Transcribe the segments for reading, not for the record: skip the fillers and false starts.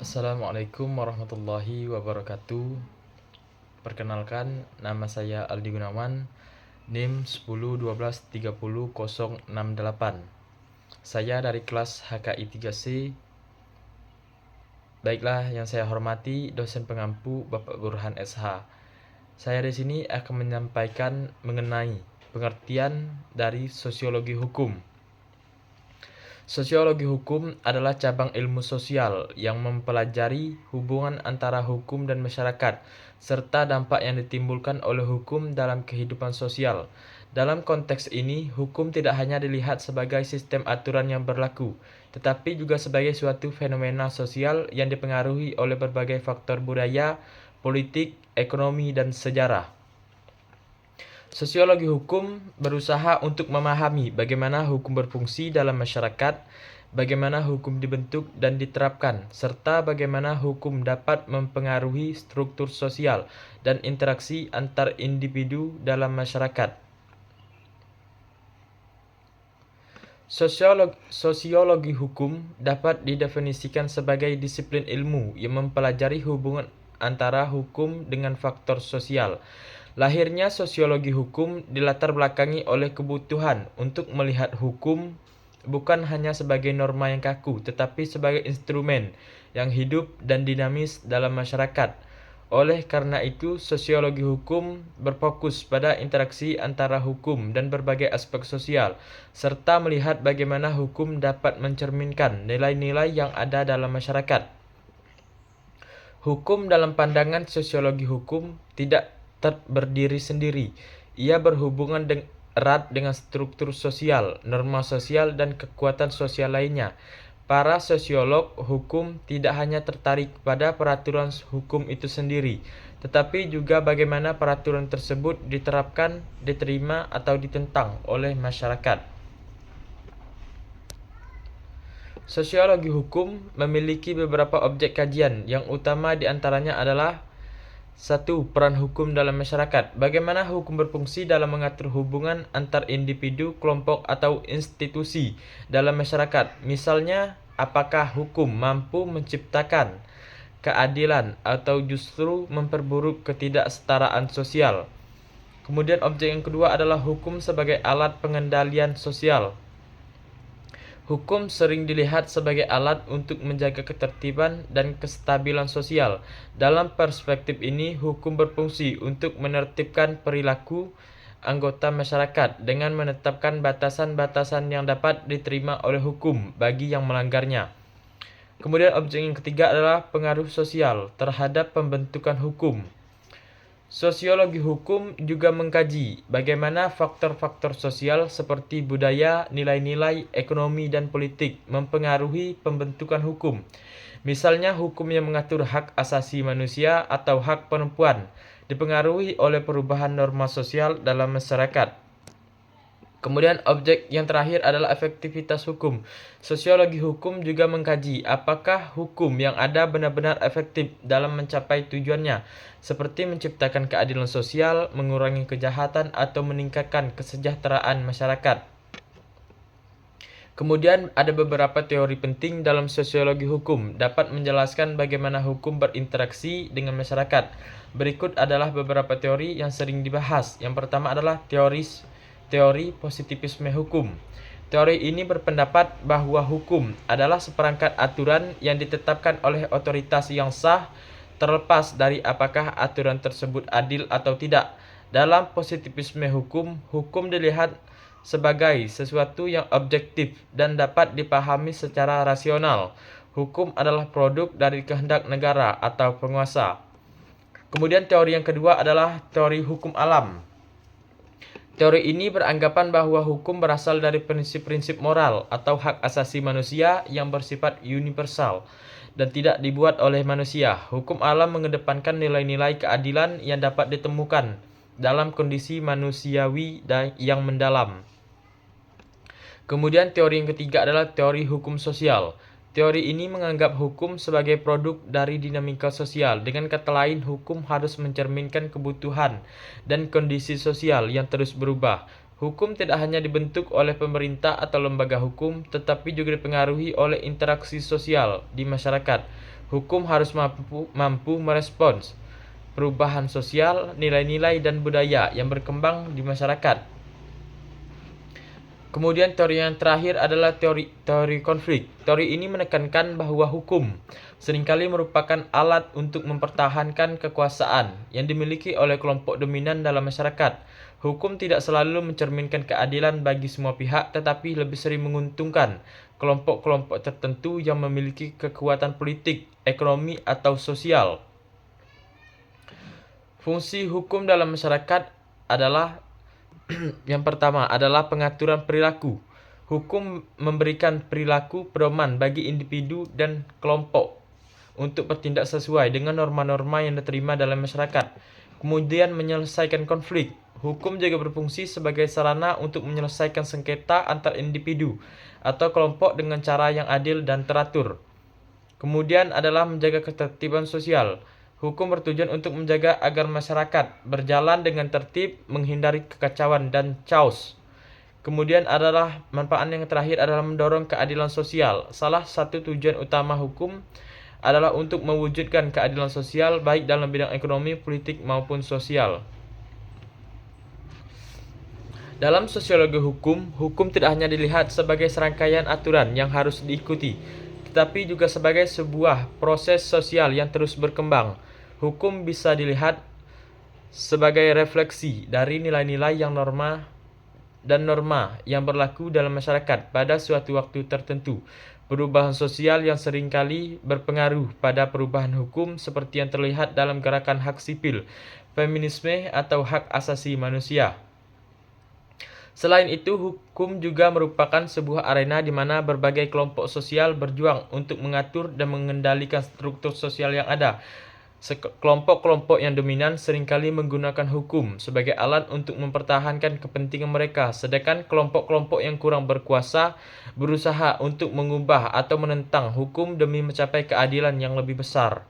Assalamualaikum warahmatullahi wabarakatuh. Perkenalkan, nama saya Aldi Gunawan, NIM 10 12 30 068. Saya dari kelas HKI 3C. Baiklah, yang saya hormati dosen pengampu Bapak Burhan SH. Saya di sini akan menyampaikan mengenai pengertian dari sosiologi hukum. Sosiologi hukum adalah cabang ilmu sosial yang mempelajari hubungan antara hukum dan masyarakat, serta dampak yang ditimbulkan oleh hukum dalam kehidupan sosial. Dalam konteks ini, hukum tidak hanya dilihat sebagai sistem aturan yang berlaku, tetapi juga sebagai suatu fenomena sosial yang dipengaruhi oleh berbagai faktor budaya, politik, ekonomi, dan sejarah. Sosiologi hukum berusaha untuk memahami bagaimana hukum berfungsi dalam masyarakat, bagaimana hukum dibentuk dan diterapkan, serta bagaimana hukum dapat mempengaruhi struktur sosial dan interaksi antar individu dalam masyarakat. Sosiologi hukum dapat didefinisikan sebagai disiplin ilmu yang mempelajari hubungan antara hukum dengan faktor sosial. Lahirnya sosiologi hukum dilatar belakangi oleh kebutuhan untuk melihat hukum bukan hanya sebagai norma yang kaku, tetapi sebagai instrumen yang hidup dan dinamis dalam masyarakat. Oleh karena itu, sosiologi hukum berfokus pada interaksi antara hukum dan berbagai aspek sosial, serta melihat bagaimana hukum dapat mencerminkan nilai-nilai yang ada dalam masyarakat. Hukum dalam pandangan sosiologi hukum tidak berdiri sendiri. Ia berhubungan erat dengan struktur sosial, norma sosial, dan kekuatan sosial lainnya. Para sosiolog hukum tidak hanya tertarik pada peraturan hukum itu sendiri, tetapi juga bagaimana peraturan tersebut diterapkan, diterima, atau ditentang oleh masyarakat. Sosiologi hukum memiliki beberapa objek kajian, yang utama diantaranya adalah 1. Peran hukum dalam masyarakat. Bagaimana hukum berfungsi dalam mengatur hubungan antar individu, kelompok, atau institusi dalam masyarakat. Misalnya, apakah hukum mampu menciptakan keadilan atau justru memperburuk ketidaksetaraan sosial. Kemudian objek yang kedua adalah hukum sebagai alat pengendalian sosial. Hukum sering dilihat sebagai alat untuk menjaga ketertiban dan kestabilan sosial. Dalam perspektif ini, hukum berfungsi untuk menertibkan perilaku anggota masyarakat dengan menetapkan batasan-batasan yang dapat diterima oleh hukum bagi yang melanggarnya. Kemudian objek yang ketiga adalah pengaruh sosial terhadap pembentukan hukum. Sosiologi hukum juga mengkaji bagaimana faktor-faktor sosial seperti budaya, nilai-nilai, ekonomi, dan politik mempengaruhi pembentukan hukum. Misalnya, hukum yang mengatur hak asasi manusia atau hak perempuan dipengaruhi oleh perubahan norma sosial dalam masyarakat. Kemudian objek yang terakhir adalah efektivitas hukum. Sosiologi hukum juga mengkaji apakah hukum yang ada benar-benar efektif dalam mencapai tujuannya, seperti menciptakan keadilan sosial, mengurangi kejahatan, atau meningkatkan kesejahteraan masyarakat. Kemudian ada beberapa teori penting dalam sosiologi hukum dapat menjelaskan bagaimana hukum berinteraksi dengan masyarakat. Berikut adalah beberapa teori yang sering dibahas. Yang pertama adalah teori positivisme hukum. Teori ini berpendapat bahwa hukum adalah seperangkat aturan yang ditetapkan oleh otoritas yang sah, terlepas dari apakah aturan tersebut adil atau tidak. Dalam positivisme hukum, hukum dilihat sebagai sesuatu yang objektif dan dapat dipahami secara rasional. Hukum adalah produk dari kehendak negara atau penguasa. Kemudian teori yang kedua adalah teori hukum alam. Teori ini beranggapan bahwa hukum berasal dari prinsip-prinsip moral atau hak asasi manusia yang bersifat universal dan tidak dibuat oleh manusia. Hukum alam mengedepankan nilai-nilai keadilan yang dapat ditemukan dalam kondisi manusiawi yang mendalam. Kemudian teori yang ketiga adalah teori hukum sosial. Teori ini menganggap hukum sebagai produk dari dinamika sosial. Dengan kata lain, hukum harus mencerminkan kebutuhan dan kondisi sosial yang terus berubah. Hukum tidak hanya dibentuk oleh pemerintah atau lembaga hukum, tetapi juga dipengaruhi oleh interaksi sosial di masyarakat. Hukum harus mampu merespons perubahan sosial, nilai-nilai, dan budaya yang berkembang di masyarakat. Kemudian teori yang terakhir adalah teori konflik. Teori ini menekankan bahwa hukum seringkali merupakan alat untuk mempertahankan kekuasaan yang dimiliki oleh kelompok dominan dalam masyarakat. Hukum tidak selalu mencerminkan keadilan bagi semua pihak, tetapi lebih sering menguntungkan kelompok-kelompok tertentu yang memiliki kekuatan politik, ekonomi, atau sosial. Fungsi hukum dalam masyarakat adalah yang pertama adalah pengaturan perilaku. Hukum memberikan perilaku pedoman bagi individu dan kelompok untuk bertindak sesuai dengan norma-norma yang diterima dalam masyarakat. Kemudian menyelesaikan konflik. Hukum juga berfungsi sebagai sarana untuk menyelesaikan sengketa antar individu atau kelompok dengan cara yang adil dan teratur. Kemudian adalah menjaga ketertiban sosial. Hukum bertujuan untuk menjaga agar masyarakat berjalan dengan tertib, menghindari kekacauan dan chaos. Kemudian adalah manfaat yang terakhir adalah mendorong keadilan sosial. Salah satu tujuan utama hukum adalah untuk mewujudkan keadilan sosial baik dalam bidang ekonomi, politik maupun sosial. Dalam sosiologi hukum, hukum tidak hanya dilihat sebagai serangkaian aturan yang harus diikuti, tetapi juga sebagai sebuah proses sosial yang terus berkembang. Hukum bisa dilihat sebagai refleksi dari nilai-nilai yang norma yang berlaku dalam masyarakat pada suatu waktu tertentu. Perubahan sosial yang seringkali berpengaruh pada perubahan hukum seperti yang terlihat dalam gerakan hak sipil, feminisme, atau hak asasi manusia. Selain itu, hukum juga merupakan sebuah arena di mana berbagai kelompok sosial berjuang untuk mengatur dan mengendalikan struktur sosial yang ada. Kelompok-kelompok yang dominan seringkali menggunakan hukum sebagai alat untuk mempertahankan kepentingan mereka, sedangkan kelompok-kelompok yang kurang berkuasa berusaha untuk mengubah atau menentang hukum demi mencapai keadilan yang lebih besar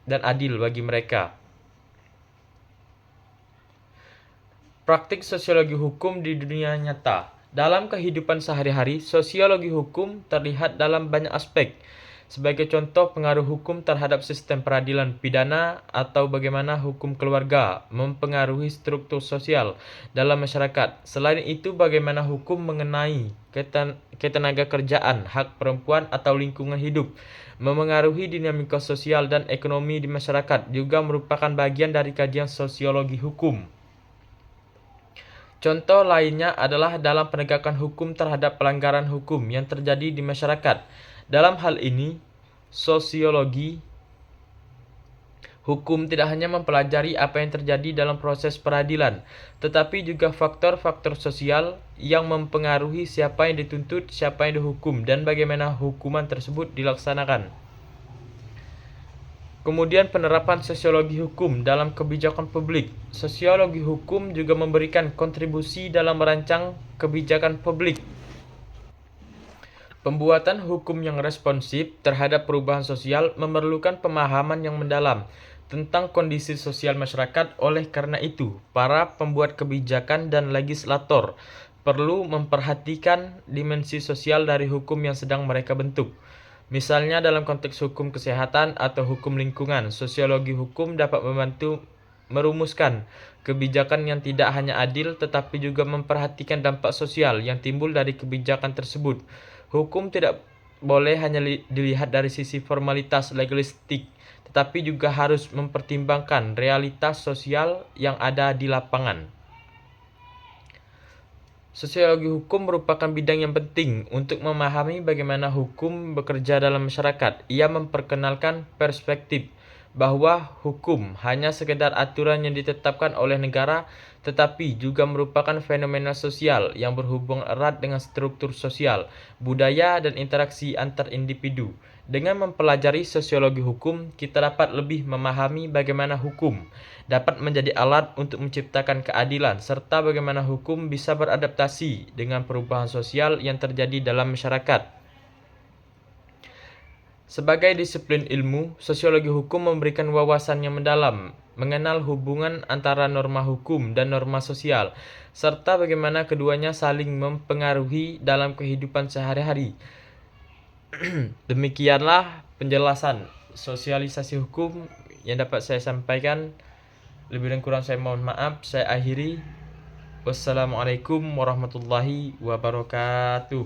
dan adil bagi mereka. Praktik sosiologi hukum di dunia nyata. Dalam kehidupan sehari-hari, sosiologi hukum terlihat dalam banyak aspek. Sebagai contoh, pengaruh hukum terhadap sistem peradilan pidana atau bagaimana hukum keluarga mempengaruhi struktur sosial dalam masyarakat. Selain itu, bagaimana hukum mengenai ketenaga kerjaan, hak perempuan, atau lingkungan hidup memengaruhi dinamika sosial dan ekonomi di masyarakat juga merupakan bagian dari kajian sosiologi hukum. Contoh lainnya adalah dalam penegakan hukum terhadap pelanggaran hukum yang terjadi di masyarakat. Dalam hal ini, sosiologi hukum tidak hanya mempelajari apa yang terjadi dalam proses peradilan, tetapi juga faktor-faktor sosial yang mempengaruhi siapa yang dituntut, siapa yang dihukum, dan bagaimana hukuman tersebut dilaksanakan. Kemudian penerapan sosiologi hukum dalam kebijakan publik. Sosiologi hukum juga memberikan kontribusi dalam merancang kebijakan publik. Pembuatan hukum yang responsif terhadap perubahan sosial memerlukan pemahaman yang mendalam tentang kondisi sosial masyarakat. Oleh karena itu, para pembuat kebijakan dan legislator perlu memperhatikan dimensi sosial dari hukum yang sedang mereka bentuk. Misalnya dalam konteks hukum kesehatan atau hukum lingkungan, sosiologi hukum dapat membantu merumuskan kebijakan yang tidak hanya adil tetapi juga memperhatikan dampak sosial yang timbul dari kebijakan tersebut. Hukum tidak boleh hanya dilihat dari sisi formalitas legalistik, tetapi juga harus mempertimbangkan realitas sosial yang ada di lapangan. Sosiologi hukum merupakan bidang yang penting untuk memahami bagaimana hukum bekerja dalam masyarakat. Ia memperkenalkan perspektif bahwa hukum hanya sekedar aturan yang ditetapkan oleh negara, tetapi juga merupakan fenomena sosial yang berhubung erat dengan struktur sosial, budaya, dan interaksi antar individu. Dengan mempelajari sosiologi hukum, kita dapat lebih memahami bagaimana hukum dapat menjadi alat untuk menciptakan keadilan, serta bagaimana hukum bisa beradaptasi dengan perubahan sosial yang terjadi dalam masyarakat. Sebagai disiplin ilmu, sosiologi hukum memberikan wawasan yang mendalam, mengenal hubungan antara norma hukum dan norma sosial, serta bagaimana keduanya saling mempengaruhi dalam kehidupan sehari-hari. Demikianlah penjelasan sosialisasi hukum yang dapat saya sampaikan. Lebih dan kurang saya mohon maaf. Saya akhiri. Wassalamualaikum warahmatullahi wabarakatuh.